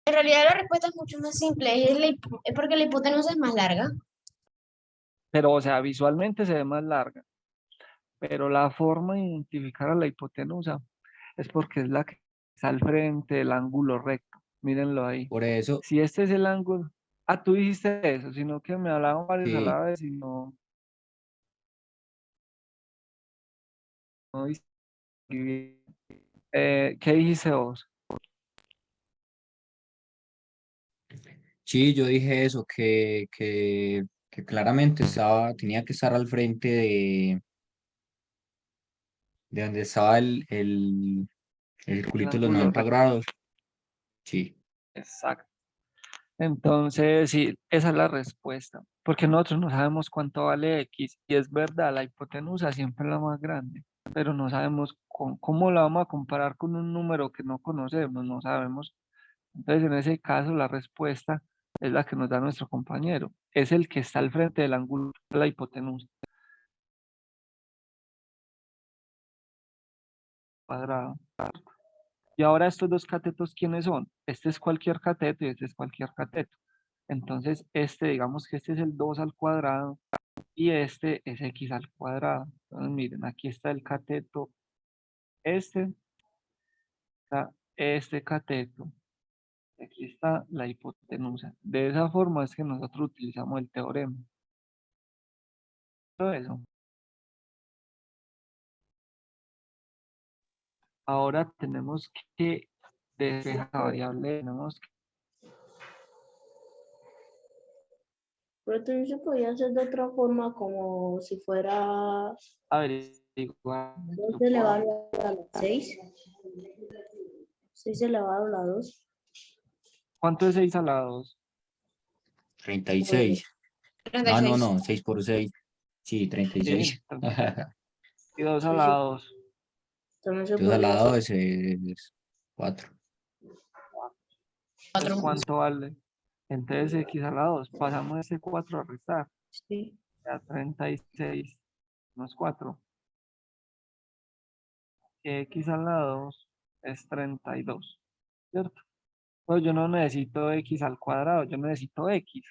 En realidad la respuesta es mucho más simple. Es porque la hipotenusa es más larga. Pero, o sea, visualmente se ve más larga. Pero la forma de identificar a la hipotenusa es porque es la que está al frente del ángulo recto. Mírenlo ahí. Por eso, Si este es el ángulo. Ah, tú dijiste eso, sino que me hablaban varios a sí, la vez y no distinguí bien. ¿Qué dijiste vos? sí, yo dije eso, que claramente tenía que estar al frente de donde estaba el El circulito de los ángulo 90 recto. grados. Sí, Exacto. Entonces, sí, esa es la respuesta. Porque nosotros no sabemos cuánto vale X. Y es verdad, la hipotenusa siempre es la más grande. Pero no sabemos cómo la vamos a comparar con un número que no conocemos, no sabemos. Entonces, en ese caso, la respuesta es la que nos da nuestro compañero. Es el que está al frente del ángulo de la hipotenusa cuadrado. Y ahora estos dos catetos, ¿quiénes son? Este es cualquier cateto y este es cualquier cateto. Entonces, digamos que este es el 2 al cuadrado y este es X al cuadrado. Entonces, miren, aquí está el cateto, este, está este cateto. Aquí está la hipotenusa. De esa forma es que nosotros utilizamos el teorema. Todo eso. Ahora tenemos que despejar la variable. Tenemos que Pero también se podía hacer de otra forma, como si fuera averiguar 2 elevado a la 6. 6 elevado a la 2. cuánto es 6 a la 2. 36. Ah, no, 36. no, 6 por 6. Sí, Sí, 36. y 2 a Sí, la sí, 2. también se Entonces al podría lado hacer. es 4. Entonces, ¿cuánto vale? Entonces X a la 2. Pasamos ese 4 a restar. Sí. Ya 36 más 4. X a la 2 es 32. ¿Cierto? Pues yo no necesito X al cuadrado, yo necesito X.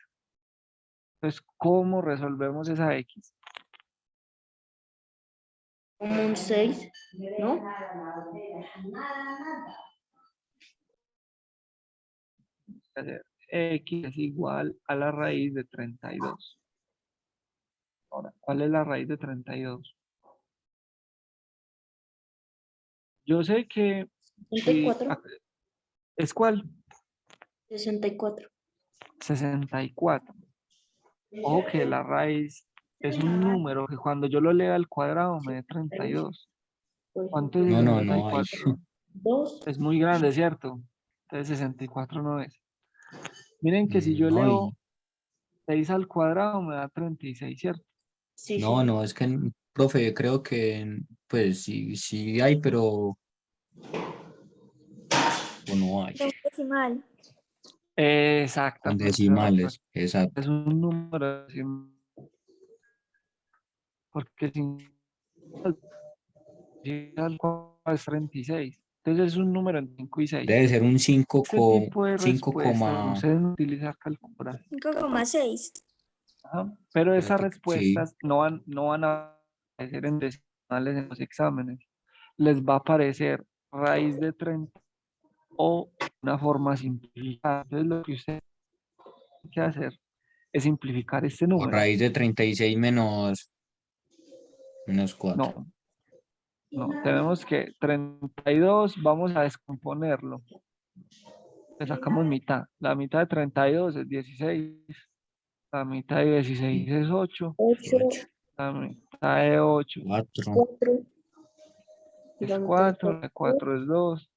Entonces, ¿cómo resolvemos esa X? Como un 6, ¿no? que hacer x es igual a la raíz de 32. Ahora, ¿cuál es la raíz de 32? Yo sé que si 64. ¿es cuál? 64. 64. Ojo que la raíz es un número que cuando yo lo lea al cuadrado me dé 32. Por ¿Cuánto es ejemplo, No hay. 64? 2. Es muy grande, ¿cierto? Entonces 64 no es. Miren que si yo No, leo 6 al cuadrado me da 36, ¿cierto? Sí, no, sí. no, es que, profe, creo que, pues sí hay, pero o no hay. Un decimal. Con Exactamente. decimales, exacto. Es un número decimal, porque si al cuadrado es 36. Entonces es un número en 5 y 6. Debe ser un 5 Este tipo de 5, respuestas no se deben utilizar calculadora. 5,6. Ajá. Pero esas sí, respuestas no van a aparecer en decimales en los exámenes. Les va a aparecer raíz de 30 o una forma simplificada. Entonces lo que usted tiene que hacer es simplificar este o número. raíz de 36 menos 4. No, no, tenemos que 32, vamos a descomponerlo. Le sacamos mitad. La mitad de 32 es 16. La mitad de 16 es 8. 8, La mitad de 8 4. 4. Y es la mitad de 4. De 4 es 2.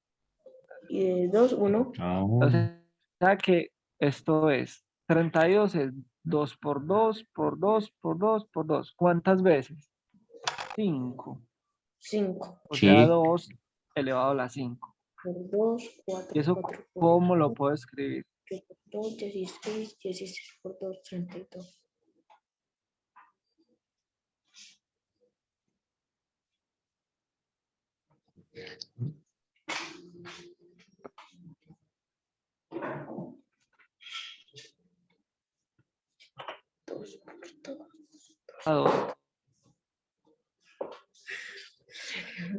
y de 2, 1. O sea que esto es 32 es 2 por 2 por 2 por 2 por 2. ¿Cuántas veces? 5. 5. O sea, Sí, 2 elevado a la 5. Por 2, ¿Y 4. eso 4 por cómo lo 2, puedo escribir? 8 por 2, 16. 16 por 2, 32. Dos por 2. A 2.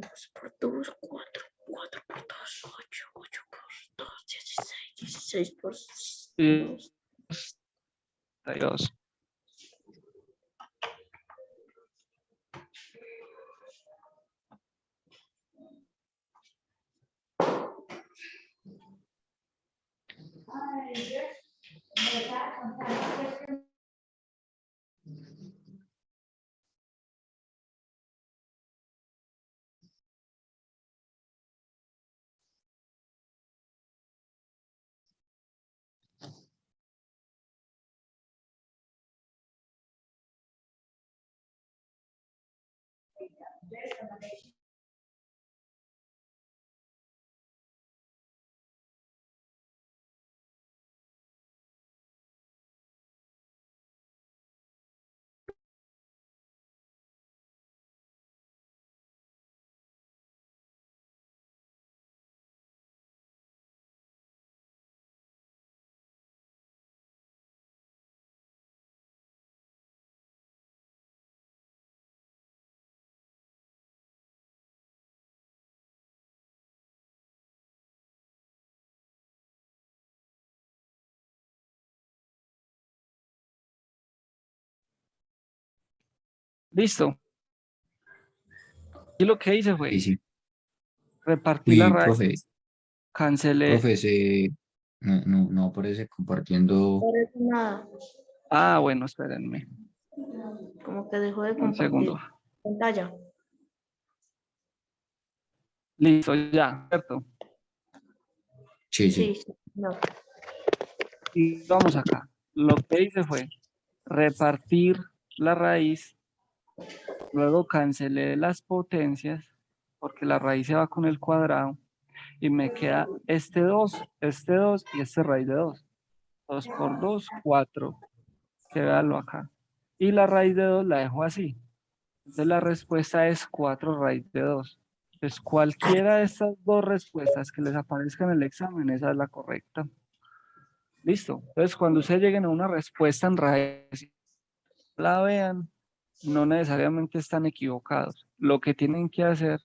2 por 2, 4. 4 por 2, 8. 8 por 2, 16. 16 por 2. 32. Listo. Y lo que hice fue sí, sí. repartir la Uy, raíz, cancelé. profe, no aparece compartiendo. Por eso nada. Ah, bueno, espérenme Como que dejó de un segundo. compartir pantalla. Listo, ya, ¿cierto? Sí, sí. Sí, sí. No. Y vamos acá. Lo que hice fue repartir la raíz, luego cancelé las potencias, porque la raíz se va con el cuadrado, y me queda este 2 y este raíz de 2. 2 por 2, 4. Que véanlo acá. Y la raíz de 2 la dejo así. Entonces la respuesta es 4 raíz de 2. Entonces cualquiera de estas dos respuestas que les aparezca en el examen, esa es la correcta. Listo. Entonces cuando ustedes lleguen a una respuesta en raíz, la vean, no necesariamente están equivocados. Lo que tienen que hacer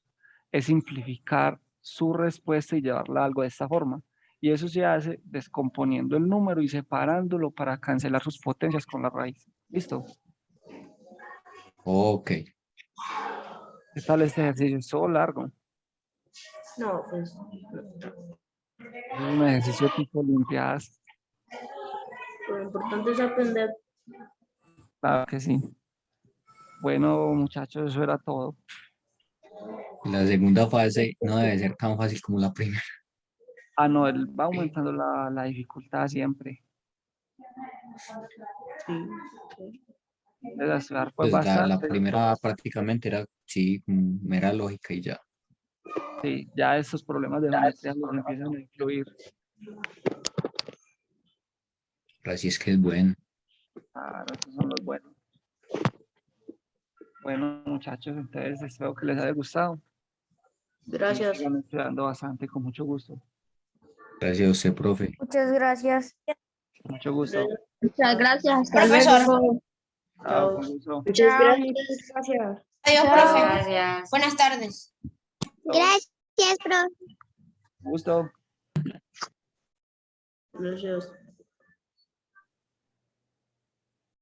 es simplificar su respuesta y llevarla a algo de esta forma. Y eso se hace descomponiendo el número y separándolo para cancelar sus potencias con la raíz. ¿Listo? Ok. ¿Qué tal este ejercicio? Es todo largo. No, pues Es un ejercicio tipo limpiadas. lo importante es aprender. Claro que sí. Bueno, muchachos, eso era todo. La segunda fase no debe ser tan fácil como la primera. Ah, no, él va aumentando la dificultad siempre. Sí. El estudiar pues Pues la bastante. primera prácticamente era, sí, como mera lógica y ya. Sí, ya esos problemas de geometría los empiezan a incluir. Pero así es que es bueno. Claro, esos son los buenos. Bueno, muchachos, entonces espero que les haya gustado. Y Gracias. sigan estudiando bastante, con mucho gusto. Gracias a usted, profe. Muchas gracias. Con mucho gusto. Muchas gracias. Hasta Profesor. luego. Chao, con gusto. Muchas Chao, gracias. muchas gracias. Adiós, Chao. profe. Buenas tardes. Gracias, profe. Gusto. Gracias.